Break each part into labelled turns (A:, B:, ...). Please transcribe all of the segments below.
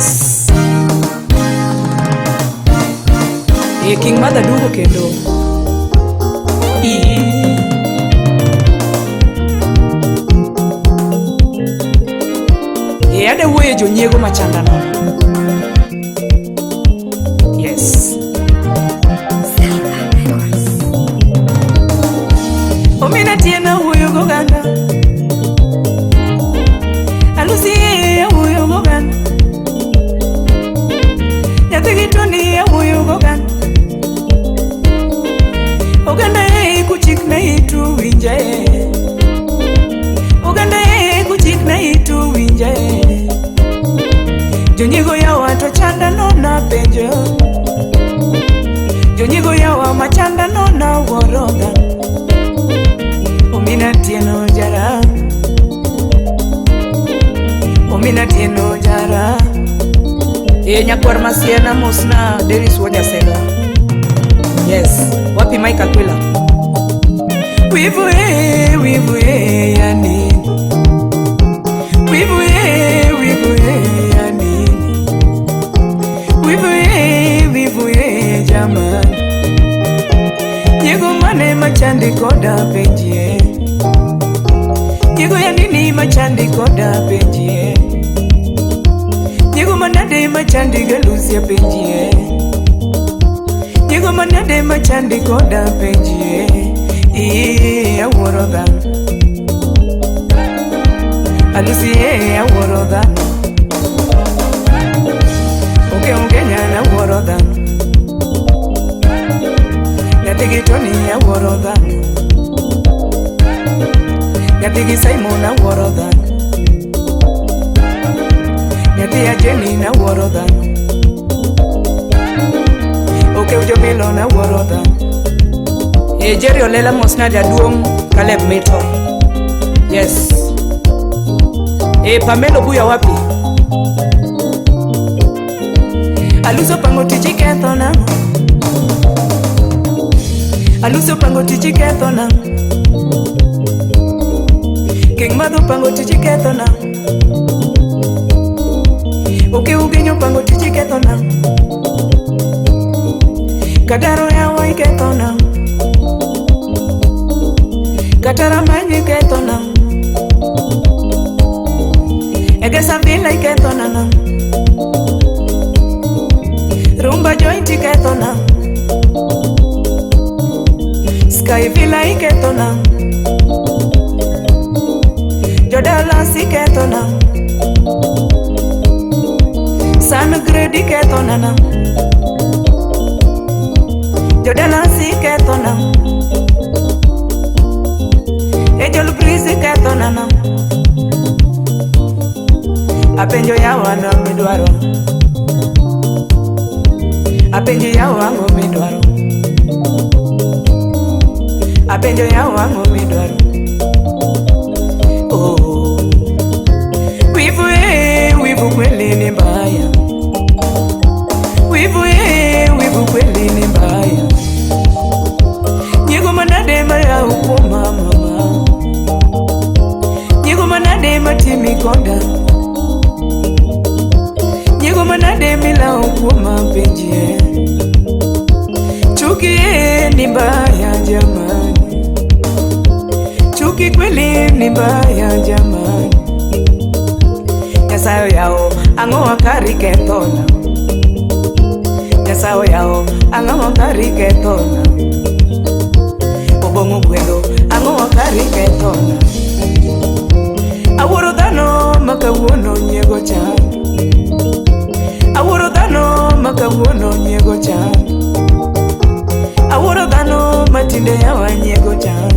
A: Yes. King Mother dugo kendo. Ade wuoyo jonyego machanda no. Yes. Omina tiena wuoyo goganda. Alusi wuoyo goganda. Nyathi gitoni wuoyo goganda. Oganda kuchik na itu winja. Oganda kuchik na itu winja. Jonyego yawa to chanda no na penjo. Jonyego yawa machanda no na woroda. Omina tieno jara. Omina tieno jara. Nyakwar masiana mosna Deris Wajasega. Yes, wapi Mike Aquila? Wivu yani. Wivu yani. Wivu jaman. Nyego mane machandi koda penjie. Nyego ya nini machandi koda penjie. Nyego manade machandi galusia penjie. Nyego manade machandi koda penjie. Aworoda Alusi aworoda. Oke nyana aworoda. Nyatigi Tony aworoda. Nyatigi Simon aworoda. Nyatigi Jenny aworoda. Oke ujomilo na aworoda. Jerry Olela mosna jaduong Caleb Meto. Yes. Pamelo buya wapi? Aluso pango tiji kethona. Aluso pango tiji kethona. King Mother pango tiji kethona. Oke ugenyo pango tiji kethona. Kadaro ya wai kethona. Katara manyi ketona. Egesa vila ketona na. Rumba jointi ketona. Sky vila ketona. Jodala si ketona. San gredi ketona na. Jodala si ketona. Ejol brisi ketona na. Apenjo yawa na midwaro. Apenjo yawa ngo midwaro. Apenjo yawa ngo midwaro. Oh. Wivu kweli ni mbaya. Wivu kweli ni mbaya. Nyego manade mara ukoma mama. Nyego manade matimi konda. Nyego manade mila ukoma penjie. Chuki ni mbaya jamani. Chuki kweli ni mbaya jamani. Nyasayo yao ango wakari ketona. Nyasayo yao ango wakari ketona. Obongo gwelo ango wakari ketona. Aworo dhano makawuono nyego chan. Aworo dhano makawuono nyego chan. Aworo dhano matinde yawa nyego chan.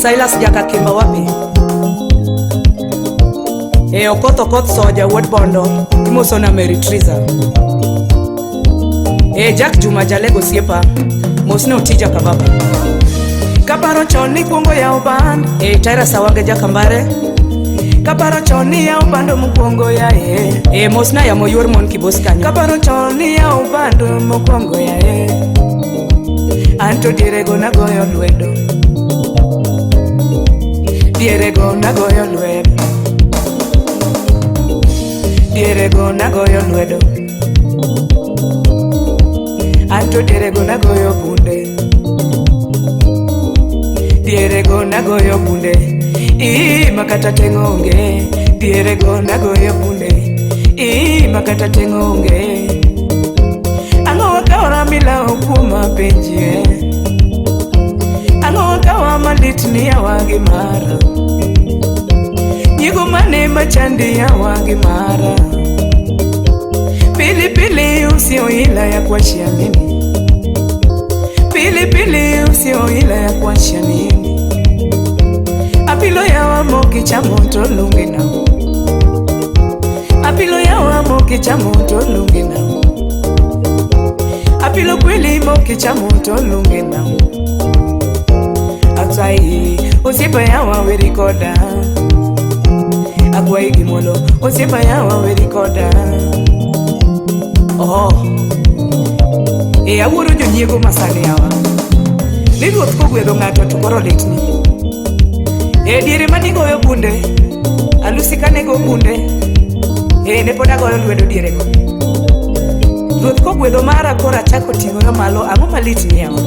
A: Silas jaka kimba wapi? Okoth soja word bondo kimosona Mary Triza. Jack Juma jalego siepa mosne otija kababa. Kaparo choni kuongo ya oband. Taira sawage jakambare. Kaparo choni ya obando mkuongo ya mosna ya moyor mon kibos kanyo. Kaparo choni ya obando mkuongo ya Anto dierego nagoyo lwedo, dierego nagoyo lwedo, dierego nagoyo lwedo, anto dierego nagoyo bunde, dierego nagoyo bunde, makata tengonge, dierego nagoyo bunde, makata tengonge. Ango wakawa mila okuma penjie, ango wakawa malitni ya wagi mara, nyigo mane machandi ya wagi mara. Pili pili usio ila ya kuashia nini, pili pili usio ila ya kuashia nini. Apilo ya wa moki cha moto lungi na, apilo ya wa moki cha moto lungi na, apilo kweli moki cha moto lungi na. Atai usipa ya wa werikoda, akwa igimolo usipa ya wa werikoda. Oh, awuro jonyiego masani yawa, ni ruoth kogwedho ng'ato to koro litni. Diere manigoyo bunde, alusi kanego bunde, ne pod agoyo lwedo dierego. Ruoth kogwedho mara kora chako ting'oyo malo, ang'o malitni yawa?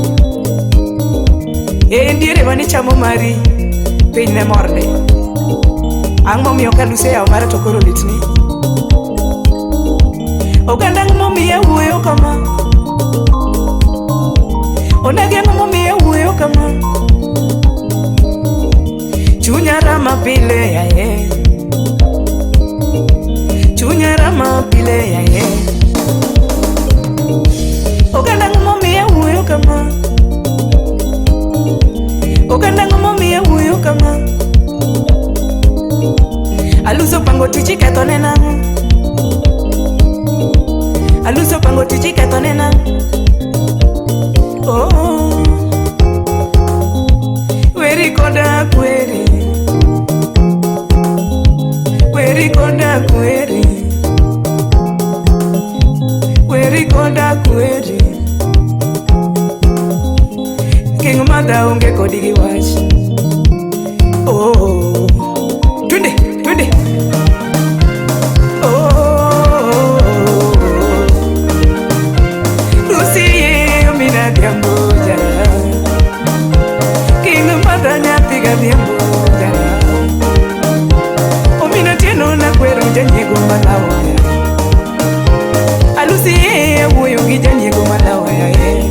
A: Diere mani chamo mari, piny ne morde, ang'o momiyo kalusi yawa mara to koro litni? Oganda ng'momiya wuoyo kama, onage ng'momiya wuoyo kama. Chunya rama pile ya ye, chunya rama pile ya ye. Oganda ng'momiya wuoyo kama, oganda ng'momiya wuoyo kama. Aluso pango tichi kethone nang'o, aluso pango tichi kethone nang'o. Oh, weri koda kweri, weri koda kweri, weri koda kweri. King mother unge kodi gi wach. Oh, twende twende. Oh, Lucy mina diamboja, King mother nyati ga diamboja. Omina tieno na kwero janyego malawa, alusi wuoyo gi janyego malawa ye.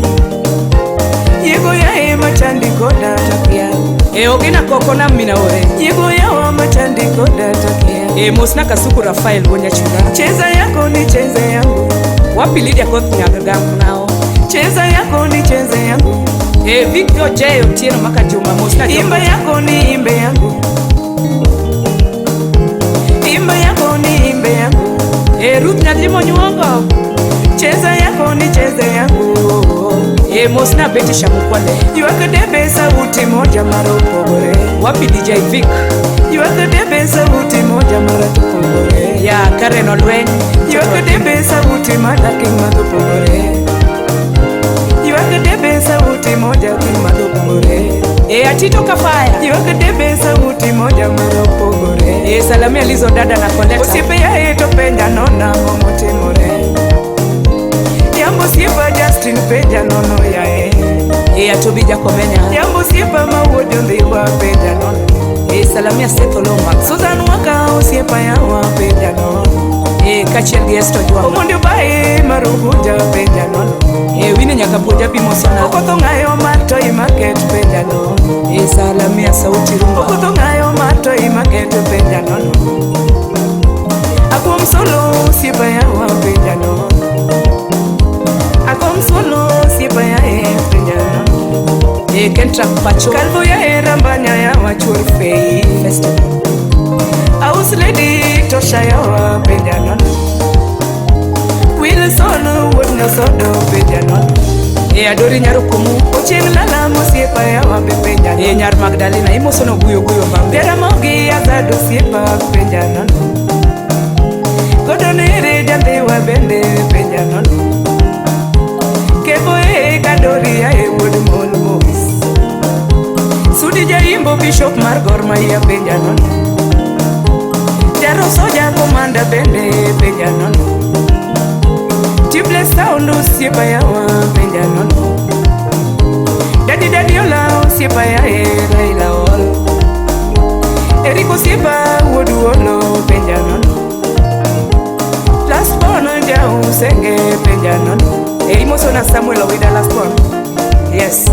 A: Yego ya machandi koda takia, ogina koko na mina ore. Yego ya machandi koda takia, mosna kasuku Rafael wonya chunga. Cheza yako ni cheza yangu, wapi Lydia Koth nyagamu nao. Cheza yako ni cheza yangu, Victor J Otieno maka Juma mosna. Imba yako ni imbe yangu, imba yako ni imbe yangu. Ruth Nyadimo nyuongo, cheza yako ni cheza yangu. Mosna Betty Shamukwale, yuwaka debe sauti moja mara upogore. Wapi DJ Vic, yuwaka debe sauti moja mara tupogore. Ya Karen Olwen, yuwaka debe sauti mada king madupogore. Yuwaka debe sauti moja king madupogore. Atito Kafaya, yuwaka debe sauti moja mara upogore. Salamia Lizo dada na Koleta, usipe ya eto penya nona momote more. Yambo sipa Justin peja nono ya Atobi Jakomenya, yambo sipa mawodio ndiwa peja nono. Salamia Seth Oloma, Susan Waka usipa ya wa peja nono. Kachiel Gesto jwa, omondio bae maruguja peja nono. Wine nyakapoja bimosona, okotho ngayo mato imaket peja nono. Salamia Sauti Rumba, okotho ngayo mato imaket peja nono. Akwom solo usipa ya wa peja nono, akom solo sipa ya penjana. Kentra pacho kalbo ya rambanya ya wachur fei festival. Aus lady tosha ya wa penjana. Wilson wodno sodo penjana. Adori nyarukumu ocheng lala musipa ya wa penjana. Nyar Magdalena imosono guyo guyo bang. Dera mogi ya zado sipa penjana. Godonere jande wa bende penjana. Kebo kadori ya wood mo mar Gor Mahia penja nono. Jaro soja komanda bende penja nono. Tible sound usiepa yawa penja nono. Daddy ola usiepa ya Raila ol. Eriko usiepa wodu olo penja nono. Last born ja usenge penja nono. Moso na Samuel Owida last one. Yes.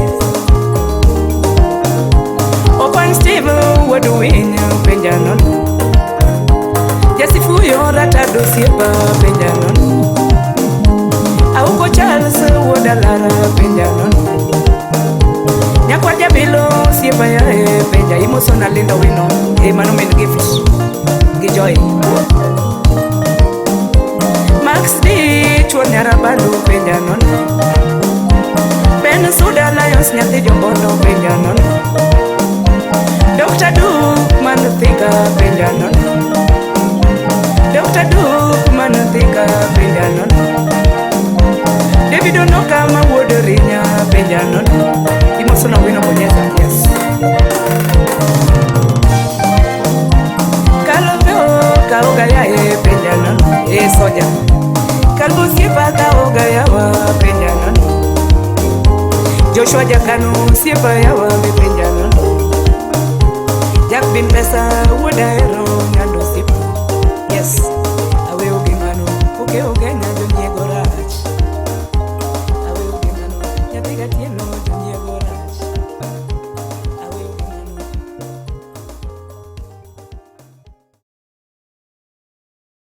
A: Open Steve wodu win penja nono. Jasifuyo rata dosiepa penja nono. Auko Charles wodalara penja nono. Nyakwa jabilo siepa ya penja. Imoso na Linda Wino manu men gift gijoy. Max D chuon nyarabandu penja nono. Ben Suda Lions nyathi jombono penja nono. Dr. Duke manu thika penja nono. Dr. Duke manu thika penja nono. David Onoka ma wodorinya penja nono. Imoso na Wino bonyeza. Yes. Kaoga ya penja nono. Soja Kalbu siepa kaoga ya wa penja nono. Joshua Jakanu siepa ya wa penja nono. Jak bin pesa wodaero